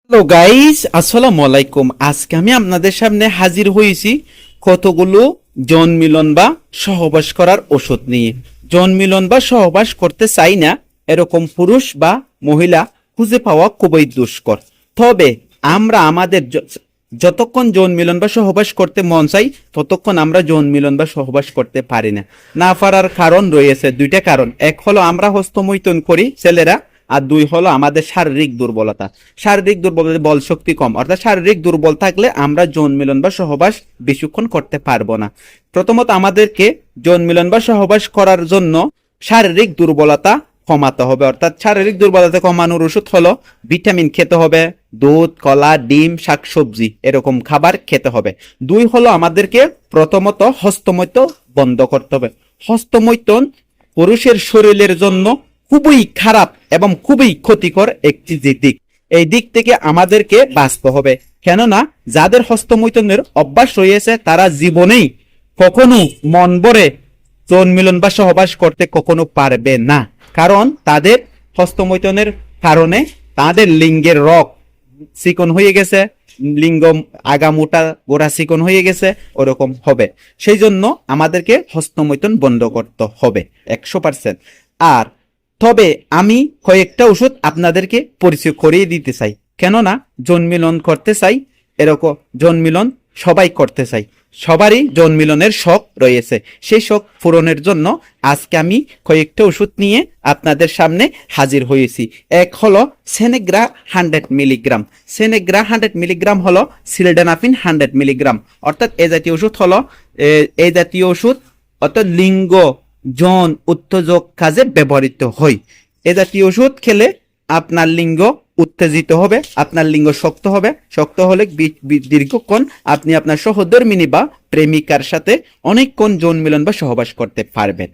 Hello guys, আসসালামু আলাইকুম। আজকে আমি আপনাদের সামনে হাজির হয়েছি কতগুলো যৌন মিলন বা সহবাস করার ওষুধ নিয়ে। যৌন মিলন বা সহবাস করতে চাই না এরকম পুরুষ বা মহিলা খুঁজে পাওয়া খুবই দুষ্কর। তবে আমরা আমাদের যতক্ষণ যৌন মিলন বা সহবাস করতে মন চাই ততক্ষণ আমরা যৌন মিলন বা সহবাস করতে পারি না। না পারার কারণ রয়েছে দুইটা কারণ। এক হলো আমরা হস্তমৈথুন করি ছেলেরা, আর দুই হলো আমাদের শারীরিক দুর্বলতা। শারীরিক দুর্বলতা, বল শক্তি কম, অর্থাৎ শারীরিক দুর্বল থাকলে আমরা যৌন মিলন বা সহবাস বেশিক্ষণ করতে পারবো না। প্রথমত আমাদেরকে যৌন মিলন বা সহবাস করার জন্য শারীরিক দুর্বলতা কমাতে হবে, অর্থাৎ শারীরিক দুর্বলতা কমানোর ওষুধ হলো ভিটামিন খেতে হবে, দুধ, কলা, ডিম, শাকসবজি এরকম খাবার খেতে হবে। দুই হলো আমাদেরকে প্রথমত হস্তমৈথুন বন্ধ করতে হবে। হস্তমৈথুন পুরুষের শরীরের জন্য খুবই খারাপ এবং খুবই ক্ষতিকর একটি দিক। এই দিক থেকে আমাদেরকে বাঁচতে হবে, কেননা যাদের হস্তমৈথুনের অভ্যাস রয়েছে তারা জীবনেই কখনো মন ভরে যৌন মিলন বা সহবাস করতে কখনো পারবে না। কারণ তাদের হস্তমৈথুনের কারণে তাদের লিঙ্গের রগ চিকন হয়ে গেছে, লিঙ্গ আগা মোটা গোড়া চিকন হয়ে গেছে, ওরকম হবে। সেই জন্য আমাদেরকে হস্তমৈথুন বন্ধ করতে হবে 100%। আর তবে আমি কয়েকটা ওষুধ আপনাদেরকে পরিচয় করিয়ে দিতে চাই, কেননা যৌন মিলন করতে চাই, এরকম যৌন মিলন সবাই করতে চাই, সবারই যৌন মিলনের শখ রয়েছে। সেই শখ পূরণের জন্য আজকে আমি কয়েকটা ওষুধ নিয়ে আপনাদের সামনে হাজির হয়েছি। এক হলো সেনেগ্রা 100 মিলিগ্রাম। সেনেগ্রা 100 মিলিগ্রাম হলো সিলডেনাফিন 100 মিলিগ্রাম। অর্থাৎ এই জাতীয় ওষুধ হলো এই জাতীয় ওষুধ অর্থাৎ লিঙ্গ যৌন উত্তেজক কাজে ব্যবহৃত হয়। এ জাতীয় ওষুধ খেলে আপনার লিঙ্গ উত্তেজিত হবে, আপনার লিঙ্গ শক্ত হবে। শক্ত হলে দীর্ঘক্ষণ আপনি আপনার সহধর্মিণী বা প্রেমিকার সাথে অনেকক্ষণ যৌন মিলন বা সহবাস করতে পারবেন।